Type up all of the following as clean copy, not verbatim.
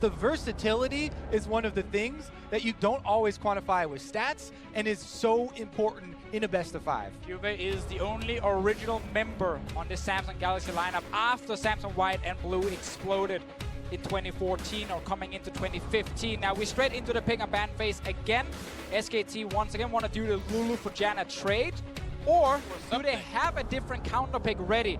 The versatility is one of the things that you don't always quantify with stats and is so important in a best of 5. Juve is the only original member on the Samsung Galaxy lineup after Samsung White and Blue exploded in 2014 or coming into 2015. Now we're straight into the pick and ban phase again. SKT once again want to do the Lulu for Janna trade, or do they have a different counter pick ready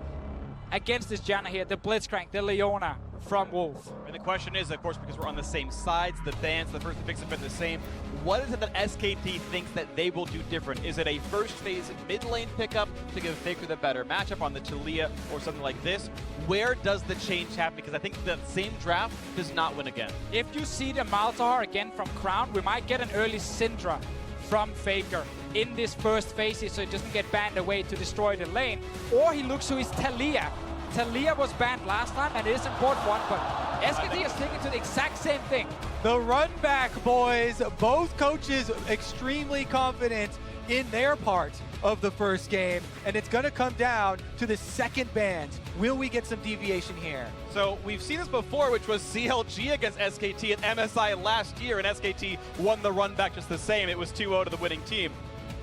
against this Janna here, the Blitzcrank, the Leona from Wolf? And the question is, of course, because we're on the same sides, the bans, the first picks have been the same. What is it that SKT thinks that they will do different? Is it a first phase mid lane pickup to give Faker the better matchup on the Taliyah or something like this? Where does the change happen? Because I think the same draft does not win again. If you see the Malzahar again from Crown, we might get an early Syndra from Faker in this first phase so it doesn't get banned away to destroy the lane. Or he looks to his Taliyah. Taliyah was banned last time, and it is an important one, but SKT is sticking to the exact same thing. The run back, boys. Both coaches extremely confident in their part of the first game, and it's going to come down to the second bans. Will we get some deviation here? So we've seen this before, which was CLG against SKT at MSI last year, and SKT won the run back just the same. It was 2-0 to the winning team.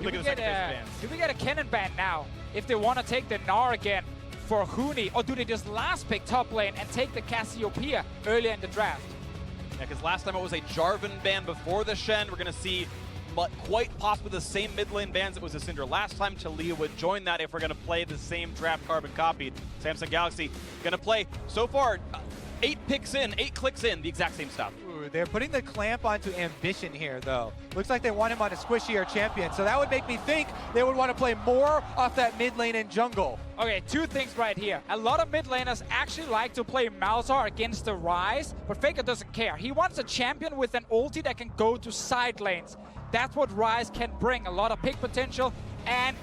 Look at the second phase bans. Do we get a cannon ban now if they want to take the Gnar again for Huni, or do they just last pick top lane and take the Cassiopeia earlier in the draft? Yeah, because last time it was a Jarvan ban before the Shen. We're going to see quite possibly the same mid lane bans that was a Syndra last time. Taliyah would join that if we're going to play the same draft carbon copied. Samsung Galaxy going to play, so far, 8 clicks in, the exact same stuff. Ooh, they're putting the clamp onto Ambition here, though. Looks like they want him on a squishier champion, so that would make me think they would want to play more off that mid lane and jungle. Okay, 2 things right here. A lot of mid laners actually like to play Malzahar against the Ryze, but Faker doesn't care. He wants a champion with an ulti that can go to side lanes. That's what Ryze can bring, a lot of pick potential and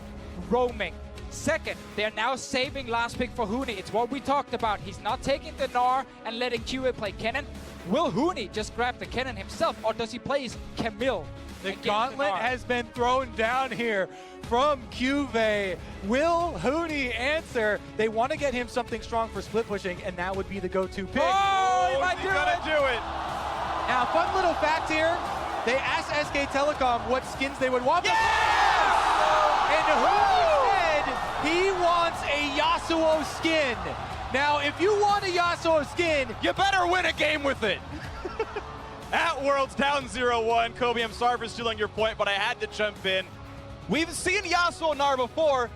roaming. Second, they're now saving last pick for Huni. It's what we talked about. He's not taking the Gnar and letting QA play Kennen. Will Huni just grab the Kennen himself, or does he play his Camille? The gauntlet has been thrown down here from QV. Will Huni answer? They want to get him something strong for split pushing, and that would be the go-to pick. Oh, he might do it! Now, fun little fact here. They asked SK Telecom what skins they would want. Yes! And Huni said he wants a Yasuo skin. Now, if you want a Yasuo skin, you better win a game with it. At Worlds, down 0-1. Kobe, I'm sorry for stealing your point, but I had to jump in. We've seen Yasuo Gnar before.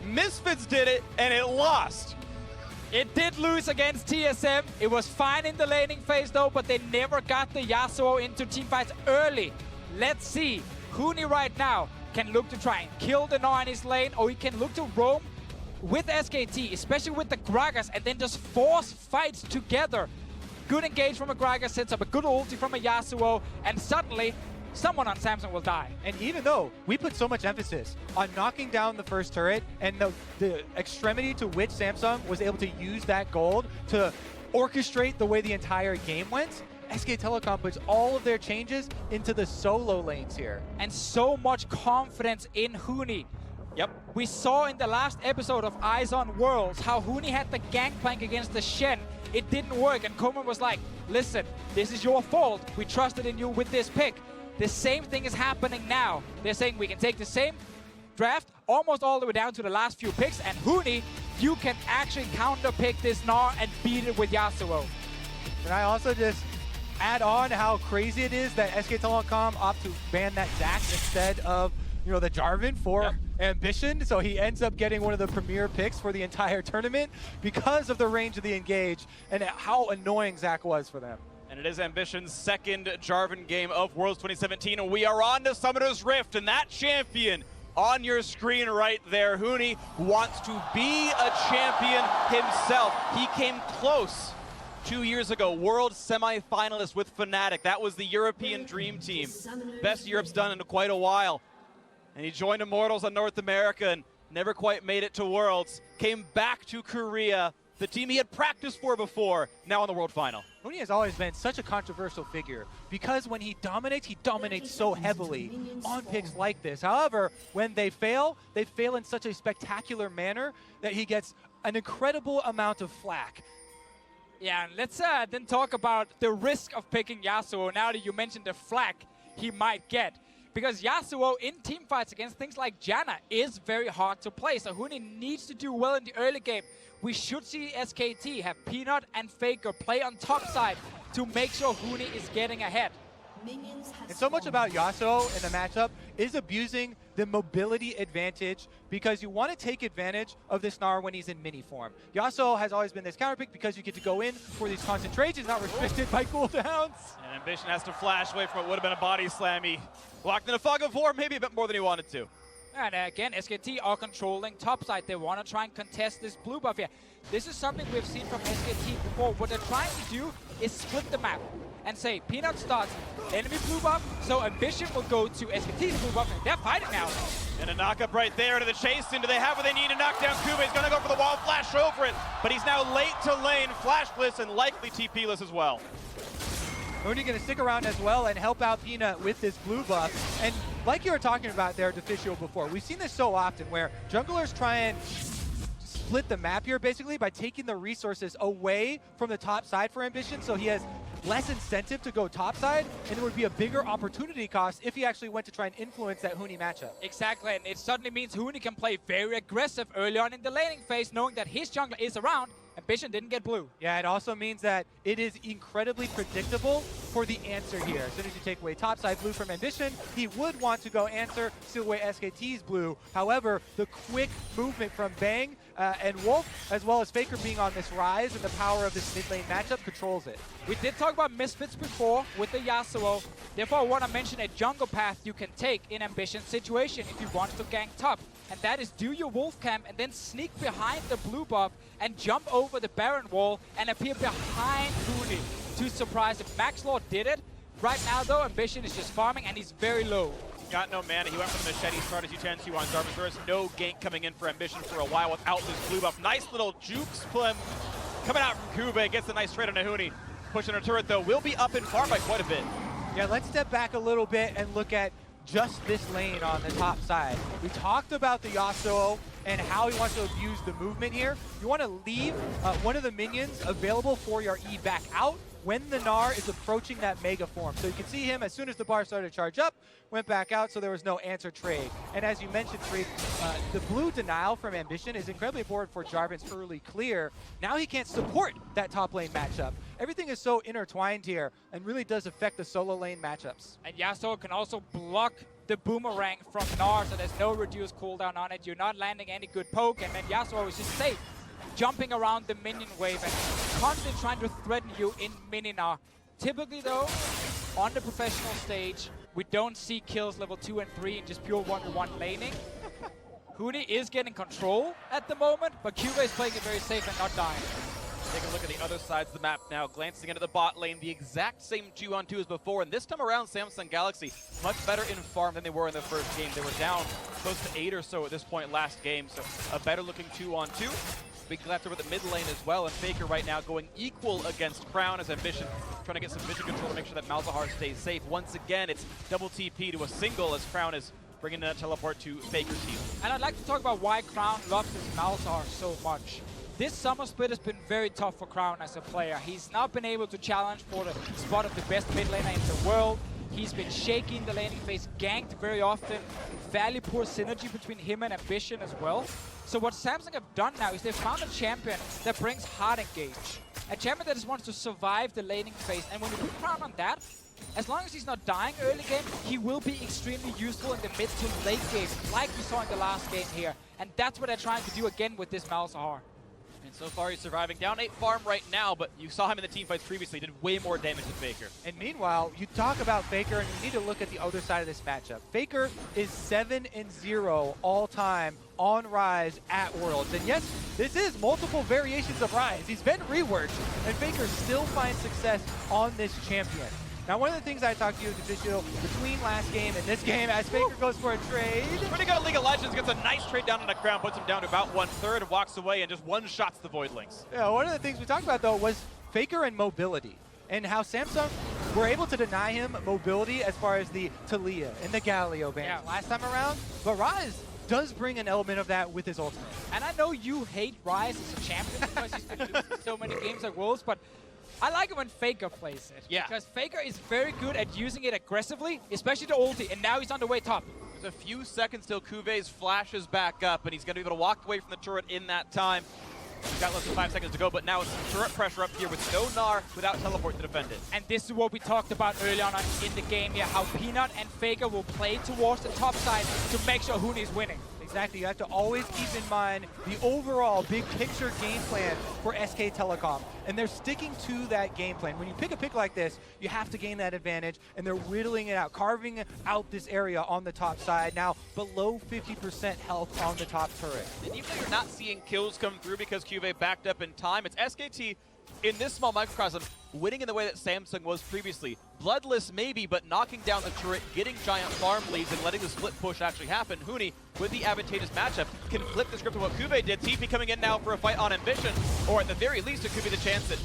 Misfits did it, and it lost. It did lose against TSM. It was fine in the laning phase though, but they never got the Yasuo into teamfights early. Let's see. Huni right now can look to try and kill the Gnar in his lane, or he can look to roam with SKT, especially with the Gragas, and then just force fights together. Good engage from a Gragas, sets up a good ulti from a Yasuo, and suddenly someone on Samsung will die. And even though we put so much emphasis on knocking down the first turret and the extremity to which Samsung was able to use that gold to orchestrate the way the entire game went, SK Telecom puts all of their changes into the solo lanes here. And so much confidence in Huni. Yep. We saw in the last episode of Eyes on Worlds how Huni had the gangplank against the Shen. It didn't work, and Koeman was like, listen, this is your fault. We trusted in you with this pick. The same thing is happening now. They're saying we can take the same draft almost all the way down to the last few picks, and Huni, you can actually counter-pick this Gnar and beat it with Yasuo. And I also just add on how crazy it is that SK Telecom opt to ban that Zac instead of, you know, the Jarvan for Ambition, so he ends up getting one of the premier picks for the entire tournament because of the range of the engage and how annoying Zac was for them. And it is Ambition's second Jarvan game of Worlds 2017, and we are on to Summoner's Rift, and that champion on your screen right there, Huni, wants to be a champion himself. He came close 2 years ago, World semi-finalist with Fnatic. That was the European Dream Team. Best Europe's done in quite a while. And he joined Immortals on North America and never quite made it to Worlds. Came back to Korea, the team he had practiced for before, now in the World Final. Huni has always been such a controversial figure because when he dominates so heavily on picks like this. However, when they fail in such a spectacular manner that he gets an incredible amount of flack. Yeah, and let's then talk about the risk of picking Yasuo now that you mentioned the flack he might get. Because Yasuo in team fights against things like Janna is very hard to play. So Huni needs to do well in the early game. We should see SKT have Peanut and Faker play on top side to make sure Huni is getting ahead. And so much about Yasuo in the matchup is abusing the mobility advantage because you want to take advantage of this Gnar when he's in mini form. Yasuo has always been this counter pick because you get to go in for these concentrations, not restricted by cooldowns. And Ambition has to flash away from what would have been a body slam. He locked in a fog of war, maybe a bit more than he wanted to. And again, SKT are controlling top side. They want to try and contest this blue buff here. This is something we've seen from SKT before. What they're trying to do is split the map and say Peanut starts enemy blue buff, so Ambition will go to SKT's blue buff, and they're fighting now. And a knock-up right there to the chase. Do they have what they need to knock down Kube? He's going to go for the wall, flash over it, but he's now late to lane, flashless and likely TP-less as well. Huni going to stick around as well and help out Peanut with this blue buff. And like you were talking about there, Deficio, before, we've seen this so often where junglers try and split the map here basically by taking the resources away from the top side for Ambition, so he has less incentive to go top side, and it would be a bigger opportunity cost if he actually went to try and influence that Huni matchup. Exactly, and it suddenly means Huni can play very aggressive early on in the laning phase, knowing that his jungler is around. Ambition didn't get blue. Yeah, it also means that it is incredibly predictable for the answer here. As soon as you take away topside blue from Ambition, he would want to go answer, steal away SKT's blue. However, the quick movement from Bang and Wolf, as well as Faker being on this rise and the power of this mid lane matchup controls it. We did talk about misfits before with the Yasuo. Therefore, I want to mention a jungle path you can take in Ambition situation if you want to gank top. And that is do your wolf camp and then sneak behind the blue buff and jump over the Baron wall and appear behind Huni to surprise him. Max Lord did it. Right now, though, Ambition is just farming and he's very low. Got no mana. He went for the machete, started as U10-2 on Jarvan. There is no gank coming in for Ambition for a while without this blue buff. Nice little jukes play coming out from Kube. Gets a nice trade on Huni. Pushing her turret, though, will be up in farm by quite a bit. Yeah, let's step back a little bit and look at just this lane on the top side. We talked about the Yasuo and how he wants to abuse the movement here. You want to leave one of the minions available for your E back out when the Gnar is approaching that mega form. So you can see him as soon as the bar started to charge up, went back out, so there was no answer trade. And as you mentioned, Freak, the blue denial from Ambition is incredibly important for Jarvan's early clear. Now he can't support that top lane matchup. Everything is so intertwined here and really does affect the solo lane matchups. And Yasuo can also block the boomerang from Gnar, so there's no reduced cooldown on it. You're not landing any good poke, and then Yasuo is just safe, jumping around the minion wave and constantly trying to threaten you in mini Gnar. Typically, though, on the professional stage, we don't see kills level 2 and 3 in just pure 1v1 laning. Huni is getting control at the moment, but Kube is playing it very safe and not dying. Take a look at the other sides of the map now, glancing into the bot lane, the exact same 2-on-2 as before, and this time around Samsung Galaxy much better in farm than they were in their first game. They were down close to 8 or so at this point last game, so a better looking 2-on-2. Big left over the mid lane as well, and Faker right now going equal against Crown as Ambition, trying to get some vision control to make sure that Malzahar stays safe. Once again, it's double TP to a single as Crown is bringing that teleport to Faker's heal. And I'd like to talk about why Crown loves his Malzahar so much. This summer split has been very tough for Crown as a player. He's not been able to challenge for the spot of the best mid laner in the world. He's been shaking the laning phase, ganked very often. Fairly poor synergy between him and Ambition as well. So what Samsung have done now is they've found a champion that brings hard engage. A champion that just wants to survive the laning phase. And when you put Crown on that, as long as he's not dying early game, he will be extremely useful in the mid to late game, like we saw in the last game here. And that's what they're trying to do again with this Malzahar. And so far he's surviving. Down 8 farm right now, but you saw him in the team fights previously. Did way more damage than Faker. And meanwhile, you talk about Faker, and you need to look at the other side of this matchup. Faker is 7-0 all time on Rise at Worlds. And yes, this is multiple variations of Rise. He's been reworked, and Faker still finds success on this champion. Now, one of the things I talked to you, Deficio, between last game and this game, as Faker goes for a trade. Pretty good at League of Legends, gets a nice trade down on the ground, puts him down to about 1/3, and walks away and just one-shots the Voidlings. Yeah, one of the things we talked about, though, was Faker and mobility, and how Samsung were able to deny him mobility as far as the Talia and the Galio ban last time around. But Rise does bring an element of that with his ultimate. And I know you hate Ryze as a champion because he's been losing so many games at Worlds, but I like it when Faker plays it. Yeah. Because Faker is very good at using it aggressively, especially the ulti, and now he's on the way top. There's a few seconds till Kuve's flashes back up, and he's going to be able to walk away from the turret in that time. He's got less than 5 seconds to go, but now it's turret pressure up here with no Gnar without teleport to defend it. And this is what we talked about early on in the game here, how Peanut and Faker will play towards the top side to make sure Huni is winning. Exactly, you have to always keep in mind the overall big picture game plan for SK Telecom. And they're sticking to that game plan. When you pick a pick like this, you have to gain that advantage, and they're whittling it out, carving out this area on the top side. Now, below 50% health on the top turret. And even though you're not seeing kills come through because Kuve backed up in time, it's SKT in this small microcosm winning in the way that Samsung was previously. Bloodless maybe, but knocking down the turret, getting giant farm leads, and letting the split push actually happen. Huni, with the advantageous matchup, can flip the script of what Kuve did. TP coming in now for a fight on Ambition, or at the very least, it could be the chance that,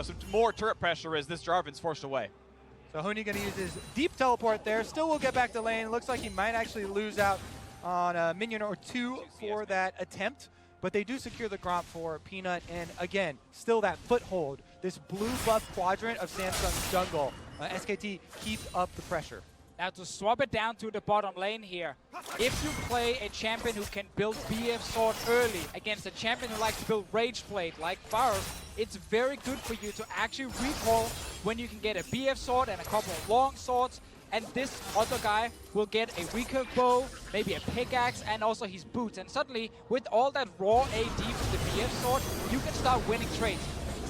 some more turret pressure as this Jarvan's forced away. So Huni going to use his deep teleport there. Still will get back to lane. Looks like he might actually lose out on a minion or two for that attempt. But they do secure the Gromp for Peanut, and again, still that foothold, this blue buff quadrant of Samsung's jungle. SKT keeps up the pressure. Now to swap it down to the bottom lane here, if you play a champion who can build BF Sword early against a champion who likes to build Rage Blade like Varus, it's very good for you to actually recall when you can get a BF Sword and a couple of long swords, and this other guy will get a recurve bow, maybe a pickaxe, and also his boots. And suddenly, with all that raw AD from the BF Sword, you can start winning trades.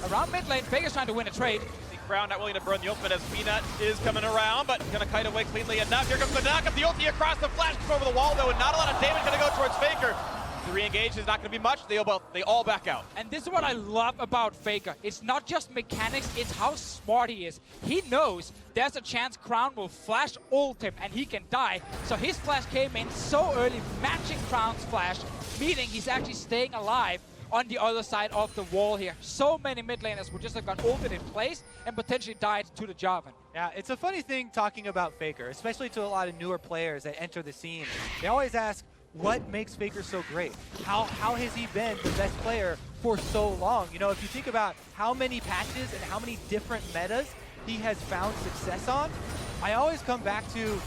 Around mid lane, Faker's trying to win a trade. Crown not willing to burn the ultimate as Peanut is coming around, but gonna kite away cleanly enough. Here comes the knock up, the ulti across the flash over the wall though, and not a lot of damage gonna go towards Faker. The re-engage is not gonna be much, they all back out. And this is what I love about Faker. It's not just mechanics, it's how smart he is. He knows there's a chance Crown will flash ult him and he can die. So his flash came in so early, matching Crown's flash, meaning he's actually staying alive on the other side of the wall here. So many mid laners would just have got ulted in place and potentially died to the Jarvan. Yeah, it's a funny thing talking about Faker, especially to a lot of newer players that enter the scene. They always ask, what makes Faker so great? How has he been the best player for so long? You know, if you think about how many patches and how many different metas he has found success on, I always come back to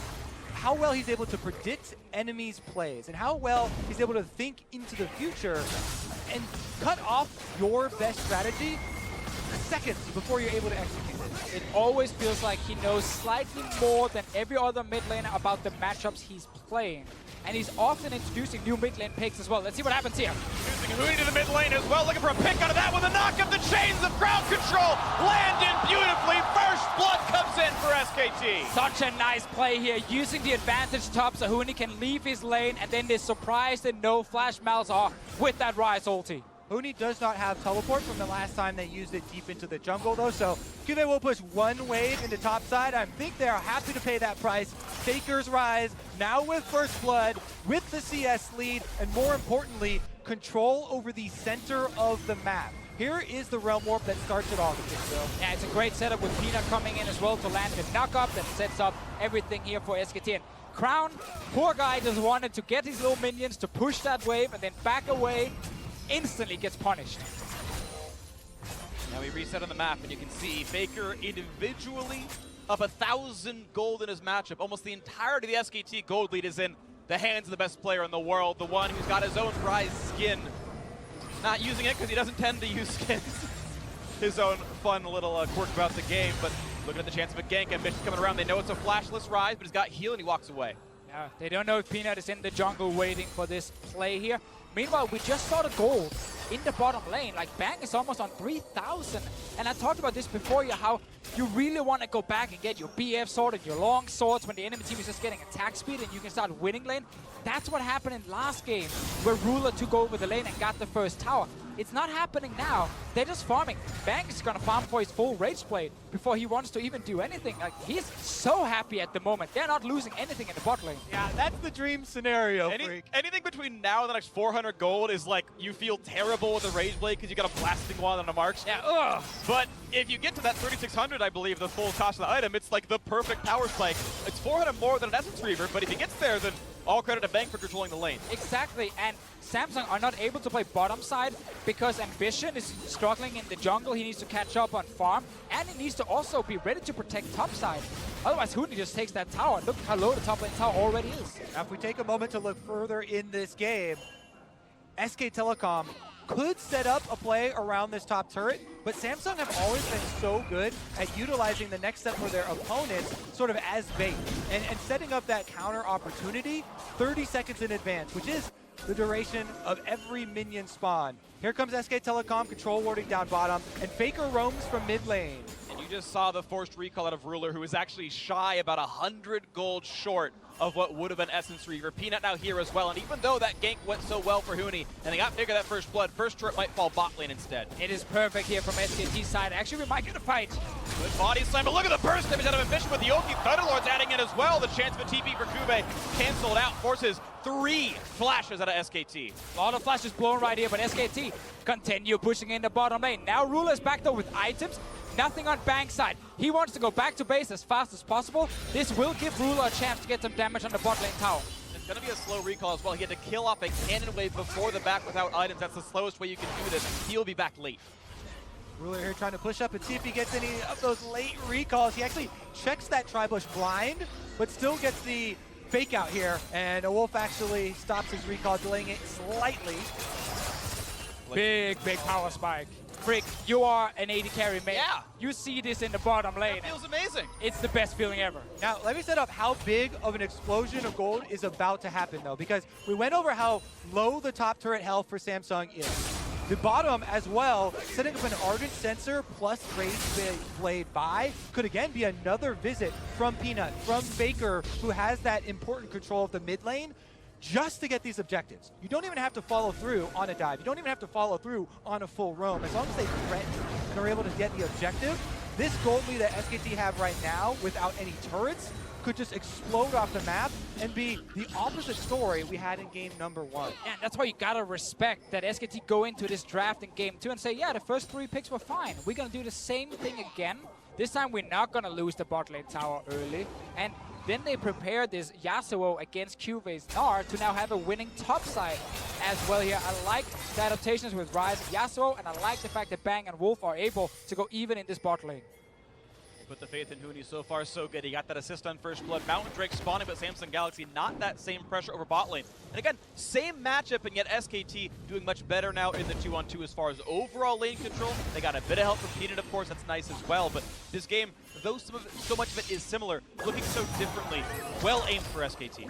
how well he's able to predict enemies' plays and how well he's able to think into the future and cut off your best strategy seconds before you're able to execute it. It always feels like he knows slightly more than every other mid laner about the matchups he's playing. And he's often introducing new mid lane picks as well. Let's see what happens here. Using Huni to the mid lane as well, looking for a pick out of that with a knock up. The chains of crowd control land in beautifully. First blood comes in for SKT. Such a nice play here, using the advantage top so Huni can leave his lane, and then this surprise and no flash Malzahar with that Ryze ulti. Huni does not have teleport from the last time they used it deep into the jungle though, so Kuve will push one wave into top side. I think they are happy to pay that price. Faker's Ryze, now with first blood, with the CS lead, and more importantly, control over the center of the map. Here is the Realm Warp that starts it all. Yeah, it's a great setup with Peanut coming in as well to land the knock-up that sets up everything here for SKT. And Crown, poor guy, just wanted to get his little minions to push that wave and then back away. Instantly gets punished. Now we reset on the map, and you can see Faker individually up 1,000 gold in his matchup. Almost the entirety of the SKT gold lead is in the hands of the best player in the world, the one who's got his own Ryze skin. Not using it because he doesn't tend to use skins. His own fun little quirk about the game, but looking at the chance of a gank. Ambition's coming around. They know it's a flashless Ryze, but he's got heal and he walks away. Yeah, they don't know if Peanut is in the jungle waiting for this play here. Meanwhile, we just saw the gold in the bottom lane. Like, Bang is almost on 3,000. And I talked about this before, how you really want to go back and get your BF sword and your long swords when the enemy team is just getting attack speed and you can start winning lane. That's what happened in last game, where Ruler took over the lane and got the first tower. It's not happening now. They're just farming. Bang is going to farm for his full Rage Blade before he wants to even do anything. Like, he's so happy at the moment. They're not losing anything in the bot lane. Yeah, that's the dream scenario, Freak. Anything between now and the next 400 gold is like you feel terrible with the Rage Blade because you got a blasting wand on the marks. Yeah, ugh. But if you get to that 3,600, I believe, the full cost of the item, it's like the perfect power spike. It's 400 more than an Essence Reaver, but if he gets there, then All credit to Bank for controlling the lane. Exactly, and Samsung are not able to play bottom side because Ambition is struggling in the jungle. He needs to catch up on farm, and he needs to also be ready to protect top side. Otherwise, Huni just takes that tower. Look how low the top lane tower already is. Now, if we take a moment to look further in this game, SK Telecom could set up a play around this top turret, but Samsung have always been so good at utilizing the next step for their opponents sort of as bait and setting up that counter opportunity 30 seconds in advance, which is the duration of every minion spawn. Here comes SK Telecom, control warding down bottom, and Faker roams from mid lane. And you just saw the forced recall out of Ruler, who is actually shy about 100 gold short of what would have been Essence Reaver. Peanut now here as well, and even though that gank went so well for Huni, and they got bigger that first blood, first turret might fall bot lane instead. It is perfect here from SKT's side. Actually, we might get a fight. Good body slam, but look at the burst damage out of Ambition with the Yoki. Thunderlord's adding in as well. The chance of a TP for Kube canceled out, forces 3 flashes out of SKT. A lot of flashes blown right here, but SKT continue pushing in the bottom lane. Now Ruler's back though with items. Nothing on Bank's side. He wants to go back to base as fast as possible. This will give Ruler a chance to get some damage on the bot lane tower. It's going to be a slow recall as well. He had to kill off a cannon wave before the back without items. That's the slowest way you can do this. He'll be back late. Ruler here trying to push up and see if he gets any of those late recalls. He actually checks that Tribush blind, but still gets the fake out here. And a Wolf actually stops his recall, delaying it slightly. Big power spike. Frick, you are an AD carry, man. Yeah. You see this in the bottom lane. That feels amazing. It's the best feeling ever. Now, let me set up how big of an explosion of gold is about to happen, though, because we went over how low the top turret health for Samsung is. The bottom as well, setting up an Ardent Sensor plus Rage Blade buy could again be another visit from Peanut, from Faker, who has that important control of the mid lane, just to get these objectives. You don't even have to follow through on a dive. You don't even have to follow through on a full roam. As long as they threaten and are able to get the objective, this gold lead that SKT have right now without any turrets could just explode off the map and be the opposite story we had in game number 1. And that's why you gotta respect that SKT go into this draft in game 2 and say, yeah, the first 3 picks were fine. We're gonna do the same thing again. This time we're not gonna lose the bot lane tower early. And then they prepare this Yasuo against Cuve's Gnar to now have a winning top side as well here. I like the adaptations with Ryze and Yasuo, and I like the fact that Bang and Wolf are able to go even in this bot lane. Put the faith in Huni so far, so good. He got that assist on first blood. Mountain Drake spawning, but Samsung Galaxy not that same pressure over bot lane. And again, same matchup, and yet SKT doing much better now in the 2-on-2 as far as overall lane control. They got a bit of help from Peanut, of course, that's nice as well. But this game, though so much of it is similar, looking so differently, well aimed for SKT.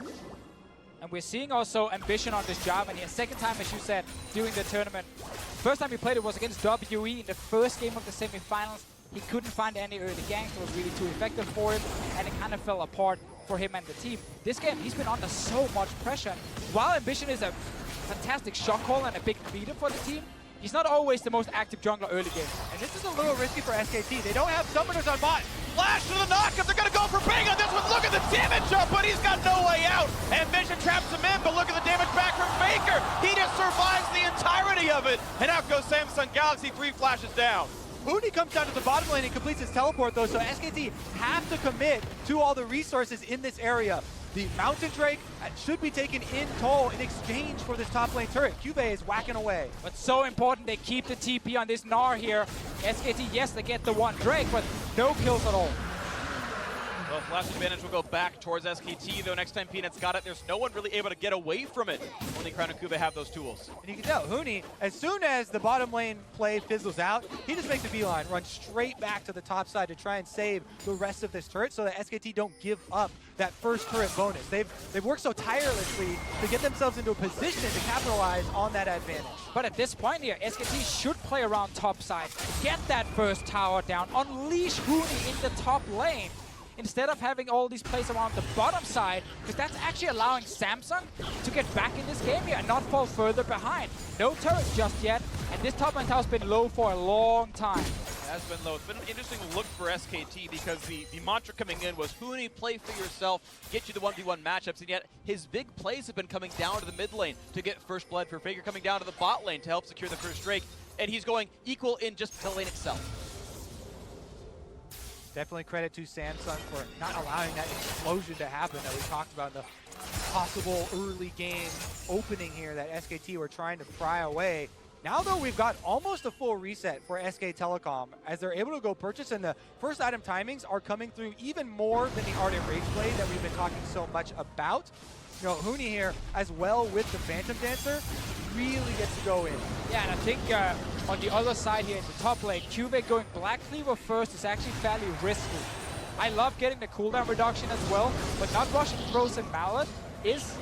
And we're seeing also Ambition on this job, and here, second time, as you said, during the tournament. First time he played it was against WE in the first game of the semifinals. He couldn't find any early ganks that was really too effective for him, and it kind of fell apart for him and the team. This game, he's been under so much pressure. While Ambition is a fantastic shot call and a big leader for the team, he's not always the most active jungler early game. And this is a little risky for SKT. They don't have summoners on bot. Flash to the knockup, they're gonna go for Bang on this one. Look at the damage up, but he's got no way out. Ambition traps him in, but look at the damage back from Faker. He just survives the entirety of it. And out goes Samsung Galaxy, 3 flashes down. Huni comes down to the bottom lane and completes his teleport, though, so SKT have to commit to all the resources in this area. The Mountain Drake should be taken in toll in exchange for this top lane turret. Cube is whacking away. But so important they keep the TP on this Gnar here. SKT, yes, they get the 1 Drake, but no kills at all. Well, flash advantage will go back towards SKT, though next time Peanut's got it, there's no one really able to get away from it. Only Crown and Kube have those tools. And you can tell, Huni, as soon as the bottom lane play fizzles out, he just makes a beeline, runs straight back to the top side to try and save the rest of this turret so that SKT don't give up that first turret bonus. They've worked so tirelessly to get themselves into a position to capitalize on that advantage. But at this point here, SKT should play around top side, get that first tower down, unleash Huni in the top lane, instead of having all these plays around the bottom side, because that's actually allowing Samsung to get back in this game here and not fall further behind. No turret just yet, and this top lane tower's been low for a long time. It has been low. It's been an interesting look for SKT because the mantra coming in was Huni, play for yourself, get you the 1v1 matchups, and yet his big plays have been coming down to the mid lane to get first blood for Faker, coming down to the bot lane to help secure the first Drake, and he's going equal in just the lane itself. Definitely credit to Samsung for not allowing that explosion to happen that we talked about in the possible early game opening here that SKT were trying to pry away. Now, though, we've got almost a full reset for SK Telecom as they're able to go purchase, and the first item timings are coming through even more than the Ardent Rage Blade that we've been talking so much about. You know, Huni here, as well with the Phantom Dancer, really gets to go in. Yeah, and I think on the other side here in the top lane, Cube going Black Cleaver first is actually fairly risky. I love getting the cooldown reduction as well, but not rushing Frozen Mallet is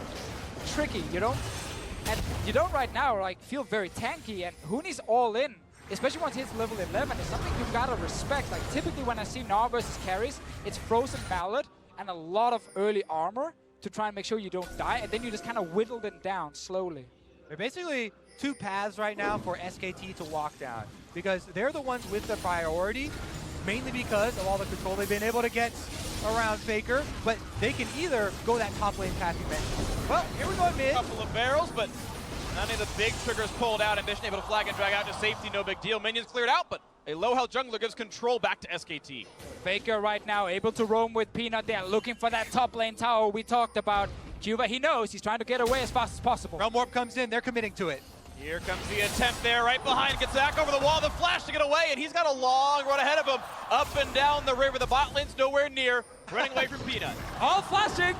tricky. You don't right now like feel very tanky, and Huni's all in, especially once he hits level 11. It's something you've got to respect. Like typically when I see Gnar versus carries, it's Frozen Mallet and a lot of early armor to try and make sure you don't die, and then you just kind of whittle them down slowly. There are basically two paths right now for SKT to walk down, because they're the ones with the priority, mainly because of all the control they've been able to get around Faker, but they can either go that top lane path you mentioned. Well, here we go mid. A couple of barrels, but none of the big triggers pulled out. Ambition able to flag and drag out to safety, no big deal. Minions cleared out, but a low health jungler gives control back to SKT. Faker right now able to roam with Peanut there, looking for that top lane tower we talked about. Cuba, he knows he's trying to get away as fast as possible. Realm Warp comes in, they're committing to it. Here comes the attempt there, right behind, gets back over the wall, the flash to get away, and he's got a long run ahead of him. Up and down the river, the bot lane's nowhere near, running away from Peanut. All flashing!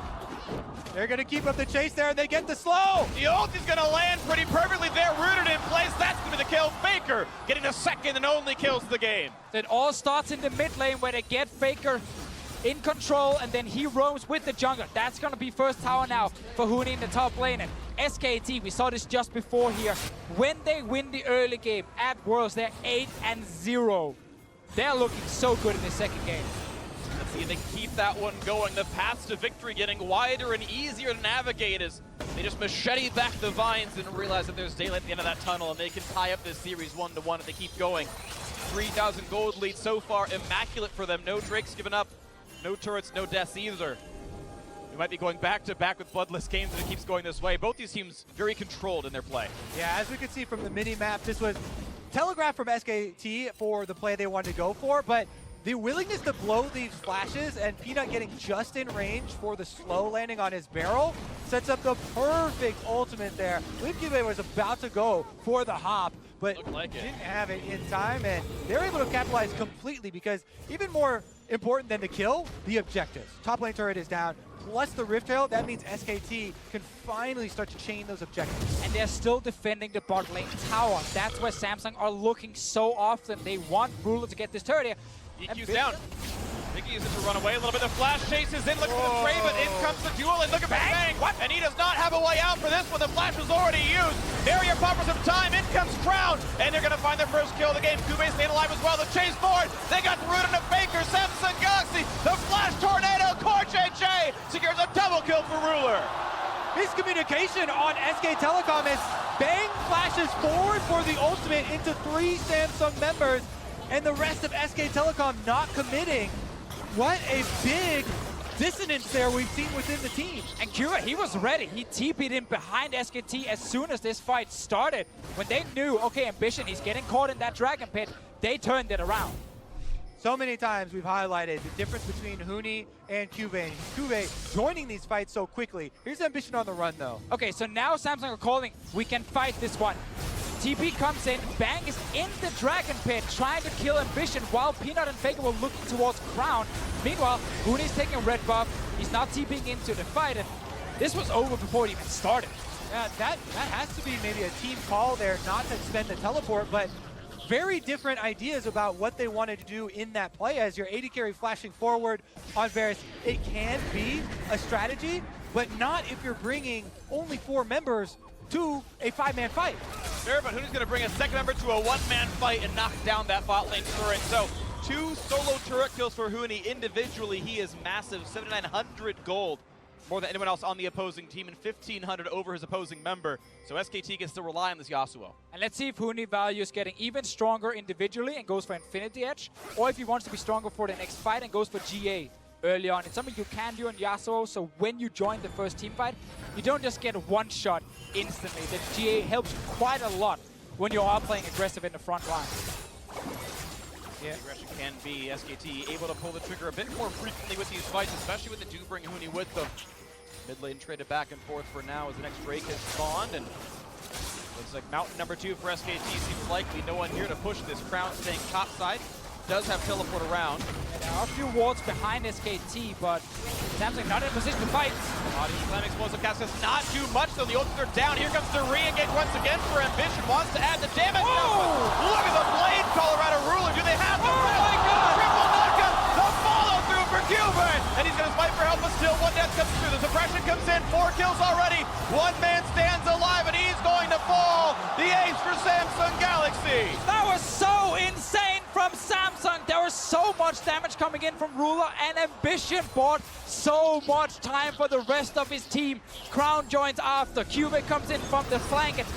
They're gonna keep up the chase there, and they get the slow! The ult is gonna land pretty perfectly there, rooted in place, that's gonna be the kill. Faker getting a second and only kills the game. It all starts in the mid lane where they get Faker in control, and then he roams with the jungler. That's gonna be first tower now for Huni in the top lane. And SKT, we saw this just before here. When they win the early game at Worlds, they're 8-0. They're looking so good in the second game. Let's see if they can keep that one going. The paths to victory getting wider and easier to navigate as they just machete back the vines and realize that there's daylight at the end of that tunnel, and they can tie up this series 1-1 if they keep going. 3,000 gold lead so far, immaculate for them. No Drakes given up, no turrets, no deaths either. We might be going back-to-back with bloodless games if it keeps going this way. Both these teams very controlled in their play. Yeah, as we could see from the mini-map, this was telegraphed from SKT for the play they wanted to go for, but the willingness to blow these flashes and Peanut getting just in range for the slow landing on his barrel sets up the perfect ultimate there. I believe Cube was about to go for the hop, but didn't have it in time, and they're able to capitalize completely because even more important than the kill, the objectives. Top lane turret is down, plus the Rift Tail. That means SKT can finally start to chain those objectives. And they're still defending the bot lane tower. That's where Samsung are looking so often. They want Ruler to get this turret here. EQ's down. He uses it to run away a little bit. The flash chases in, looking for the trade, but in comes the duel, and look at Bang! What? And he does not have a way out for this one. The flash was already used. Barrier pop for some time. In comes Crown, and they're going to find their first kill of the game. Kube staying alive as well. The chase forward. They got the root into Faker. Samsung Galaxy. The flash tornado. Core JJ secures a double kill for Ruler. Miscommunication on SK Telecom as Bang flashes forward for the ultimate into 3 Samsung members, and the rest of SK Telecom not committing. What a big dissonance there we've seen within the team. And Kura, he was ready. He TP'd in behind SKT as soon as this fight started. When they knew, okay, Ambition, he's getting caught in that Dragon Pit, they turned it around. So many times we've highlighted the difference between Huni and Cube. Cube joining these fights so quickly. Here's Ambition on the run, though. Okay, so now Samsung are calling, we can fight this one. TP comes in, Bang is in the Dragon Pit trying to kill Ambition while Peanut and Faker were looking towards Crown. Meanwhile, Huni's taking red buff, he's not TPing into the fight, and this was over before it even started. Yeah, that has to be maybe a team call there not to spend the teleport, but very different ideas about what they wanted to do in that play as your AD carry flashing forward on Varus. It can be a strategy, but not if you're bringing only 4 members to a 5-man fight. Sure, but Huni's going to bring a second member to a 1-man fight and knock down that bot lane turret. So 2 solo turret kills for Huni. Individually, he is massive, 7,900 gold. More than anyone else on the opposing team, and 1,500 over his opposing member. So SKT gets to rely on this Yasuo. And let's see if Huni values getting even stronger individually and goes for Infinity Edge, or if he wants to be stronger for the next fight and goes for GA early on. It's something you can do on Yasuo, so when you join the first team fight, you don't just get one shot instantly. The GA helps you quite a lot when you are playing aggressive in the front line. Yeah. Aggression can be SKT able to pull the trigger a bit more frequently with these fights, especially when they do bring Huni with them. Mid lane traded back and forth for now as the next Drake has spawned, and looks like mountain number 2 for SKT seems likely. No one here to push this. Crown staying top side. Does have teleport around. And there are a few wards behind SKT, but Samsung not in a position to fight. Audience Clam explosive cast does not do much, though the ults are down. Here comes the re-engage once again for Ambition. Wants to add the damage. Oh! Look at the blade, Colorado Ruler. Do they have the my God! triple knockup? The follow through for Cuban. And he's going to fight for help, but still one death comes through. The suppression comes in. 4 kills already. One man stands alive, and he's going to fall. The ace for Samsung Galaxy. That was so insane from Samsung. There was so much damage coming in from Ruler, and Ambition bought so much time for the rest of his team. Crown joins after. Cubit comes in from the flank, and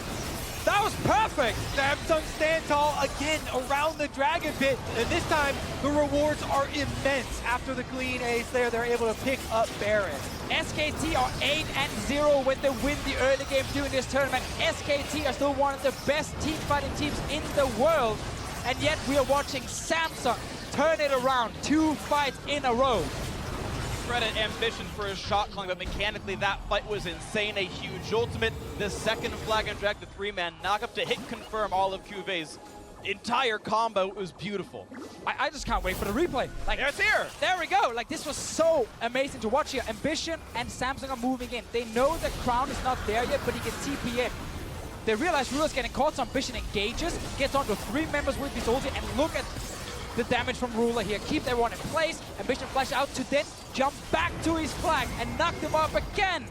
that was perfect. Samsung stand tall again around the Dragon Pit, and this time the rewards are immense. After the clean ace there, they're able to pick up Baron. SKT are 8-0 when they win the early game during this tournament. SKT are still one of the best team fighting teams in the world, and yet we are watching Samsung turn it around 2 fights in a row. Credit Ambition for his shot calling, but mechanically that fight was insane. A huge ultimate. The second flag and drag, the 3-man knockup to hit confirm all of Cuvé's entire combo. It was beautiful. I just can't wait for the replay. Like, It's here. there we go. Like, this was so amazing to watch here. Ambition and Samsung are moving in. They know that Crown is not there yet, but he can TP in. They realize Ruler's getting caught, so Ambition engages, gets onto 3 members with his ulti, and look at the damage from Ruler here. Keep everyone in place. Ambition flash out to then jump back to his flag and knock them up again.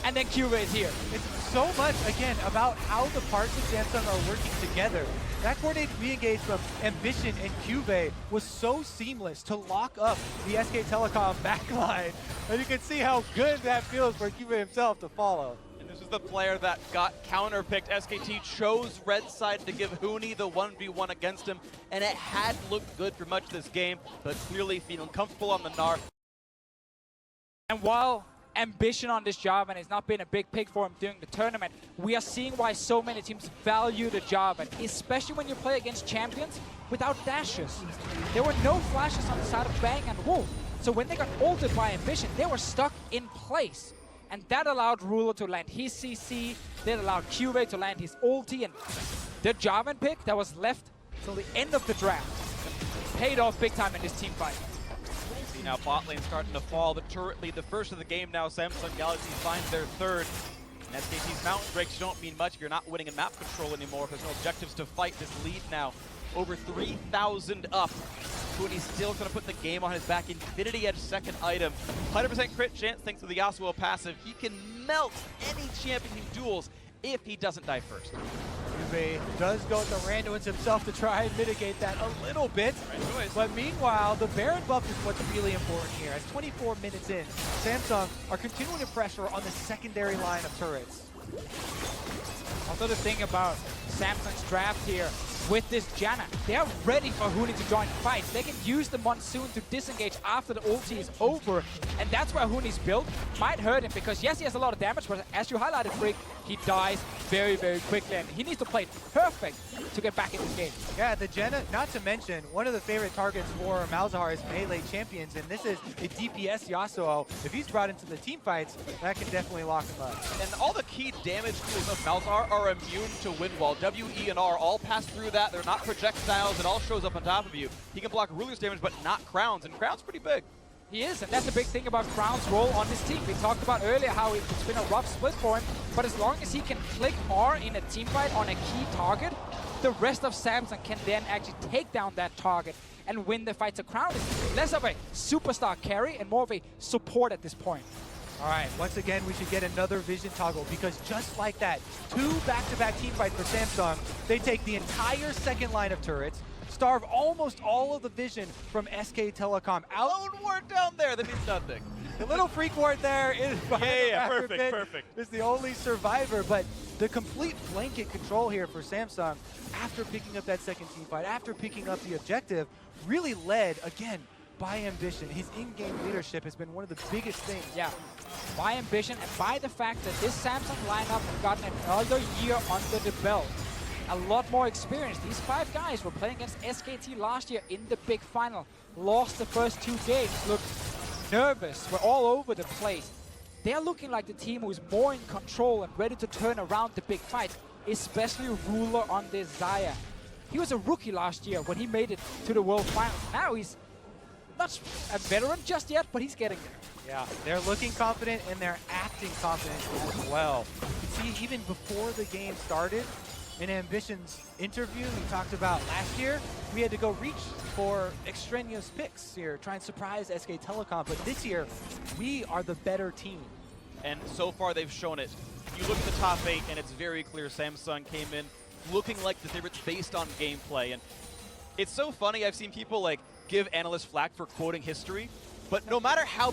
And then Cuvée is here. It's so much, again, about how the parts of Samsung are working together. That coordinated re-engage from Ambition and Cuvée was so seamless to lock up the SK Telecom backline. And you can see how good that feels for Cuvée himself to follow. This is the player that got counterpicked. SKT chose red side to give Huni the 1v1 against him, and it had looked good for much of this game, but clearly feeling comfortable on the Gnar. And while Ambition on this job and it's not been a big pick for him during the tournament, we are seeing why so many teams value the job, and especially when you play against champions without dashes. There were no flashes on the side of Bang and Wolf, so when they got ulted by Ambition, they were stuck in place. And that allowed Ruler to land his CC, that allowed Cuvée to land his ulti, and the Jarvan pick that was left till the end of the draft paid off big time in this team fight. See now bot lane starting to fall. The turret lead, the first of the game now. Samsung Galaxy finds their third. And SKT's mountain breaks don't mean much if you're not winning in map control anymore, if there's no objectives to fight. This lead now over 3,000 up. Huni's still going to put the game on his back. Infinity Edge second item. 100% crit chance thanks to the Yasuo passive. He can melt any champion he duels if he doesn't die first. Cuvée does go with the Randuins himself to try and mitigate that a little bit. But meanwhile, the Baron buff is what's really important here. As 24 minutes in, Samsung are continuing to pressure on the secondary line of turrets. Also the thing about Samsung's draft here with this Janna, they are ready for Huni to join fights. They can use the Monsoon to disengage after the ulti is over, and that's where Huni's build might hurt him, because yes, he has a lot of damage, but as you highlighted, Freak, he dies very, very quickly, and he needs to play it perfect to get back in this game. Yeah, the Janna, not to mention, one of the favorite targets for Malzahar is melee champions, and this is a DPS Yasuo. If he's brought into the team fights, that can definitely lock him up. And all the key damage tools of Malzahar are immune to wind wall. W, E, and R all pass through that. They're not projectiles. It all shows up on top of you. He can block Ruler's damage, but not Crown's, and Crown's pretty big. He is, and that's a big thing about Crown's role on this team. We talked about earlier how it's been a rough split for him, but as long as he can click R in a team fight on a key target, the rest of Samsung can then actually take down that target and win the fight. So Crown is less of a superstar carry and more of a support at this point. All right, once again, we should get another vision toggle, because just like that, 2 back-to-back team fights for Samsung. They take the entire second line of turrets, starve almost all of the vision from SK Telecom out. Lone ward down there, that means nothing. The little freak ward there is perfect. Is the only survivor, but the complete blanket control here for Samsung after picking up that second team fight, after picking up the objective, really led, again, by Ambition. His in-game leadership has been one of the biggest things. Yeah, by Ambition and by the fact that this Samsung lineup has gotten another year under the belt. a lot more experience. These 5 guys were playing against SKT last year in the big final. Lost the first 2 games, looked nervous, were all over the place. They're looking like the team who's more in control and ready to turn around the big fights, especially Ruler on this Xayah. He was a rookie last year when he made it to the World Finals. Now he's not a veteran just yet, but he's getting there. Yeah, they're looking confident and they're acting confident as well. You see, even before the game started, in Ambition's interview, he talked about last year, we had to go reach for extraneous picks here, try and surprise SK Telecom. But this year, we are the better team. And so far, they've shown it. You look at the top 8, and it's very clear Samsung came in looking like the favorites based on gameplay. And it's so funny, I've seen people like give analysts flack for quoting history. But no matter how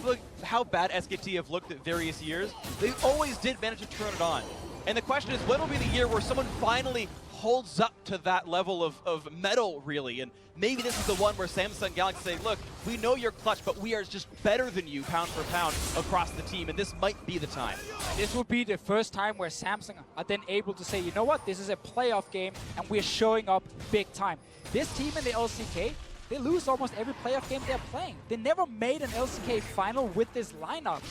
bad SKT have looked at various years, they always did manage to turn it on. And the question is, when will be the year where someone finally holds up to that level of metal, really? And maybe this is the one where Samsung Galaxy say, look, we know you're clutch, but we are just better than you pound for pound across the team, and this might be the time. This will be the first time where Samsung are then able to say, you know what, this is a playoff game, and we're showing up big time. This team in the LCK, they lose almost every playoff game they're playing. They never made an LCK final with this lineup.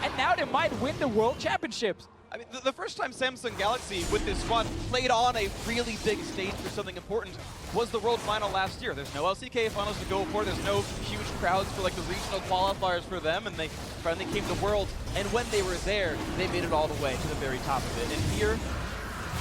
And now they might win the World Championships. I mean, the first time Samsung Galaxy with this squad played on a really big stage for something important was the World Final last year. There's no LCK finals to go for. There's no huge crowds for like the regional qualifiers for them, and they finally came to Worlds. And when they were there, they made it all the way to the very top of it. And here,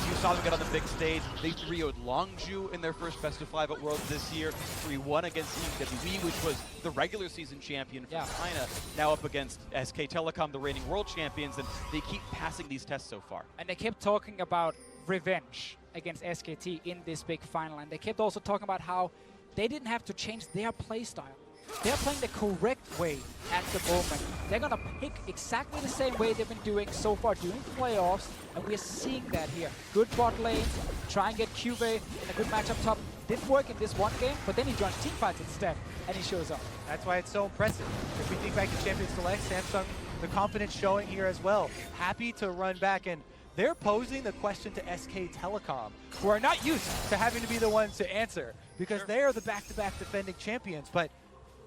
you saw them get on the big stage. They 3-0'd Longju in their first best of 5 at Worlds this year. 3-1 against EWE, which was the regular season champion from China. Now up against SK Telecom, the reigning world champions, and they keep passing these tests so far. And they kept talking about revenge against SKT in this big final. And they kept also talking about how they didn't have to change their play style. They're playing the correct way at the moment. They're going to pick exactly the same way they've been doing so far during the playoffs, and we're seeing that here. Good bot lane, try and get Cube, a good match up top. Didn't work in this one game, but then he joins teamfights instead, and he shows up. That's why it's so impressive. If we think back to Champions Select, Samsung, the confidence showing here as well. Happy to run back, and they're posing the question to SK Telecom, who are not used to having to be the ones to answer, because they are the back-to-back defending champions, but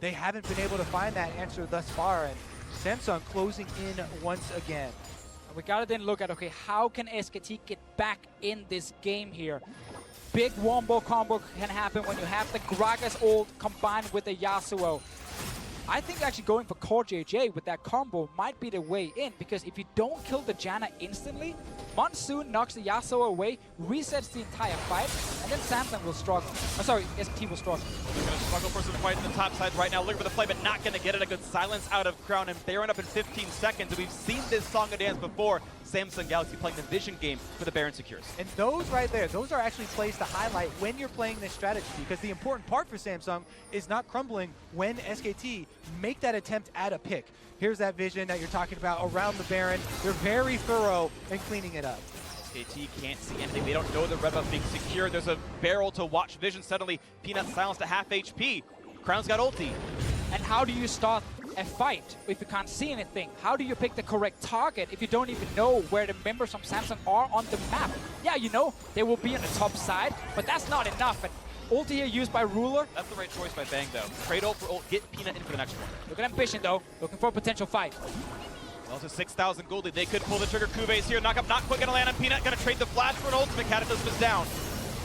they haven't been able to find that answer thus far, and Samsung closing in once again. We gotta then look at, okay, how can SKT get back in this game here? Big wombo combo can happen when you have the Gragas ult combined with the Yasuo. I think actually going for Core JJ with that combo might be the way in, because if you don't kill the Janna instantly, Monsoon knocks the Yasuo away, resets the entire fight, and then Samsung will struggle. Oh, sorry, SKT will struggle. They're going to struggle for some fight in the top side right now. Looking for the play, but not going to get it. A good silence out of Crown and Baron up in 15 seconds. And we've seen this song and dance before. Samsung Galaxy playing the Vision game for the Baron secures. And those right there, those are actually plays to highlight when you're playing this strategy, because the important part for Samsung is not crumbling when SKT make that attempt at a pick. Here's that Vision that you're talking about around the Baron. They're very thorough in cleaning it up. SKT can't see anything. They don't know the red buff being secured. There's a barrel to watch Vision. Suddenly, Peanut silenced to half HP. Crown's got ulti. And how do you start a fight if you can't see anything? How do you pick the correct target if you don't even know where the members from Samsung are on the map? Yeah, you know, they will be on the top side, but that's not enough. And ulti here used by Ruler. That's the right choice by Bang, though. Trade ult for ult, get Peanut in for the next one. Look at Ambition, though. Looking for a potential fight. Well, to 6,000 gold lead. They could pull the trigger. Kuve's here. Knock up, not quick, gonna land on Peanut. Gonna trade the flash for an ultimate. Cataclysm is down.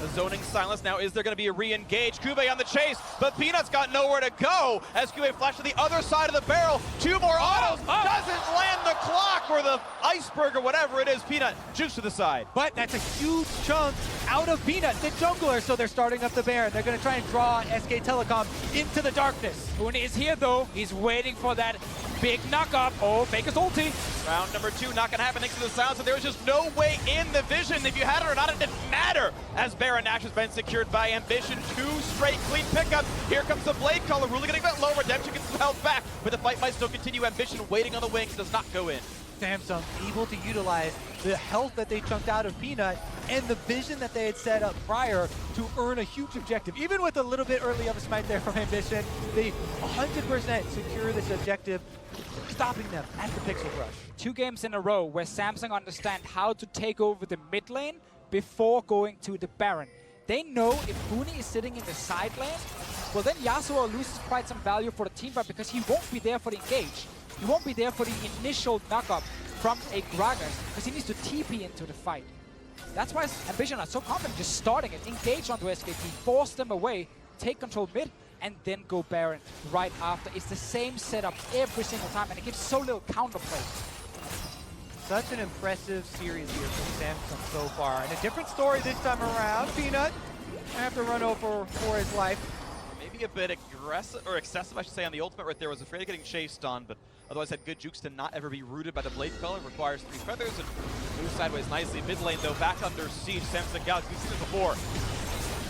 A zoning silence. Now, is there going to be a re-engage? Kuve on the chase, but Peanut's got nowhere to go as Kuve flashed to the other side of the barrel. 2 more autos. Doesn't land the clock or the iceberg or whatever it is. Peanut juice to the side. But that's a huge chunk out of Peanut, the jungler, so they're starting up the Baron. They're going to try and draw SK Telecom into the darkness. Huni is here, though. He's waiting for that big knock-up. Oh, Faker's ulti. Round number 2, not going to happen thanks to the silence, and there was just no way in the Vision. If you had it or not, it didn't matter, as Baron Nash has been secured by Ambition. 2 straight clean pickups. Here comes the Blade Caller, really getting a bit low. Redemption gets some health back, but the fight might still continue. Ambition waiting on the wings, does not go in. Samsung able to utilize the health that they chunked out of Peanut and the vision that they had set up prior to earn a huge objective. Even with a little bit early of a smite there from Ambition, they 100% secure this objective, stopping them at the Pixel Brush. 2 games in a row where Samsung understand how to take over the mid lane before going to the Baron. They know if Huni is sitting in the side lane, well then Yasuo loses quite some value for the teamfight because he won't be there for the engage. He won't be there for the initial knock-up from a Gragas because he needs to TP into the fight. That's why Ambition are so confident just starting it, engage onto SKT, force them away, take control mid, and then go Baron right after. It's the same setup every single time, and it gives so little counterplay. Such an impressive series here from Samsung so far. And a different story this time around. Peanut, I have to run over for his life. Maybe a bit aggressive, or excessive, I should say, on the ultimate right there. Was afraid of getting chased on, but otherwise had good jukes to not ever be rooted by the blade color. Requires 3 feathers and moves sideways nicely. Mid lane, though, back under siege. Samsung Galaxy, we've seen it before.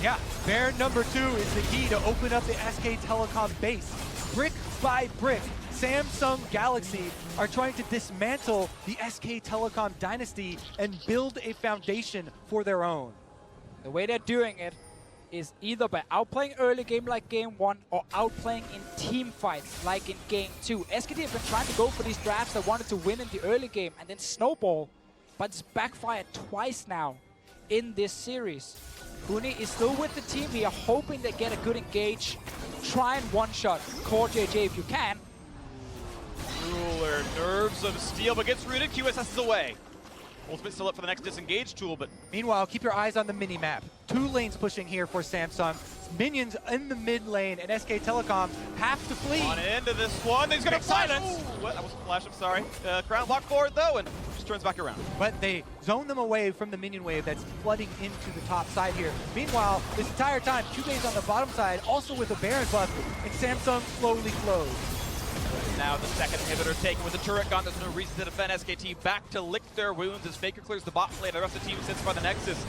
Yeah, Baron number 2 is the key to open up the SK Telecom base. Brick by brick, Samsung Galaxy are trying to dismantle the SK Telecom dynasty and build a foundation for their own. The way they're doing it is either by outplaying early game like game 1 or outplaying in team fights like in game 2. SKT have been trying to go for these drafts that wanted to win in the early game and then snowball, but it's backfired twice now in this series. Huni is still with the team here, hoping they get a good engage. Try and one-shot Core JJ if you can. Ruler, nerves of steel, but gets rooted. QSS is away. Ultimate still up for the next disengage tool, but meanwhile, keep your eyes on the mini-map. 2 lanes pushing here for Samsung. Minions in the mid lane, and SK Telecom have to flee. on into this one. He's gonna flash. Silence. Ooh, what? That wasn't flash, I'm sorry. Crown block forward though, and just turns back around. But they zone them away from the minion wave that's flooding into the top side here. Meanwhile, this entire time, Cubane's on the bottom side, also with a Baron buff, and Samsung slowly flows. Now the second inhibitor taken with the turret gone. There's no reason to defend. SKT back to lick their wounds as Faker clears the bot lane. The rest of the team sits by the Nexus,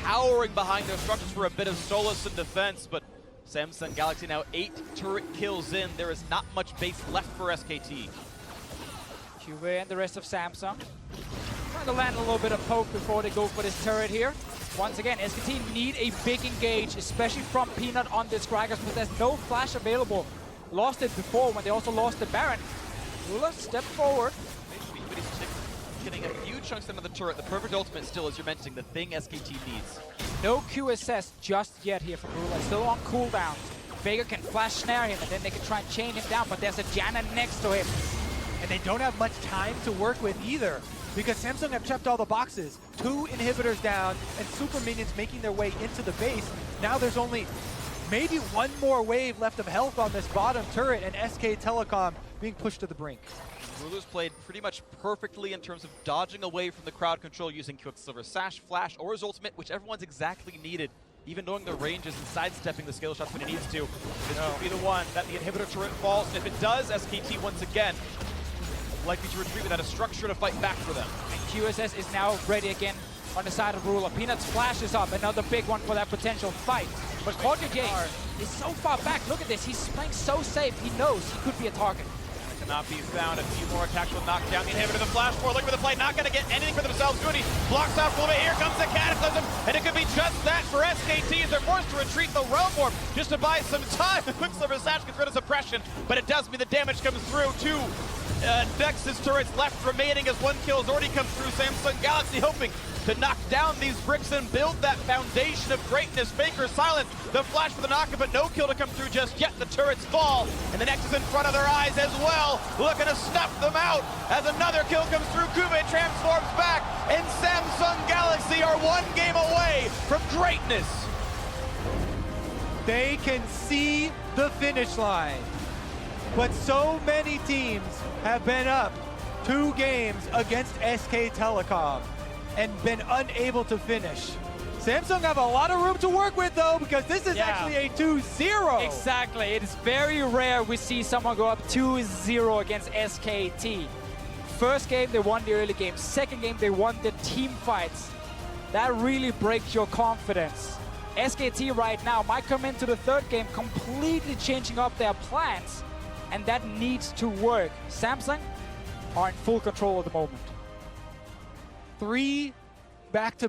powering behind their structures for a bit of solace and defense. But Samsung Galaxy now 8 turret kills in. There is not much base left for SKT. QA and the rest of Samsung trying to land a little bit of poke before they go for this turret here. Once again, SKT need a big engage, especially from Peanut on this Gragas, but there's no flash available. Lost it before when they also lost the Baron. Ruler, step forward. But he's getting a few chunks into the turret. The perfect ultimate still, as you're mentioning, the thing SKT needs. No QSS just yet here from Ruler. Still on cooldown. Vega can flash snare him and then they can try and chain him down, but there's a Janna next to him. And they don't have much time to work with either, because Samsung have checked all the boxes. 2 inhibitors down and super minions making their way into the base. Now there's only maybe 1 more wave left of health on this bottom turret, and SK Telecom being pushed to the brink. Ruler's played pretty much perfectly in terms of dodging away from the crowd control using Quicksilver Sash, Flash, or his ultimate, whichever one's exactly needed. Even knowing the ranges and sidestepping the scale shots when he needs to. This could be the one that the inhibitor turret falls, and if it does, SKT once again likely to retreat without a structure to fight back for them. And QSS is now ready again on the side of Ruler. Peanuts flashes up, another big one for that potential fight. But Core JJ is so far back. Look at this, he's playing so safe. He knows he could be a target. Cannot be found. A few more attacks will knock down the inhibitor. The flash forward, looking for the play, not going to get anything for themselves. Goody blocks off a little bit. Here comes the Cataclysm, and it could be just that for SKT as they're forced to retreat the Realm Warp just to buy some time. The Quicksilver Sash gets rid of suppression, but it does mean the damage comes through. 2 Nexus turrets left remaining as 1 kill has already come through. Samsung Galaxy hoping to knock down these bricks and build that foundation of greatness. Faker silent, the flash for the knockup, but no kill to come through just yet. The turrets fall, and the Nexus in front of their eyes as well, looking to snuff them out as another kill comes through. Kube transforms back, and Samsung Galaxy are 1 game away from greatness. They can see the finish line, but so many teams have been up 2 games against SK Telecom and been unable to finish. Samsung have a lot of room to work with though, because this is actually a 2-0. Exactly, it is very rare we see someone go up 2-0 against SKT. First game, they won the early game. Second game, they won the team fights. That really breaks your confidence. SKT right now might come into the third game completely changing up their plans, and that needs to work. Samsung are in full control at the moment. 3 back-to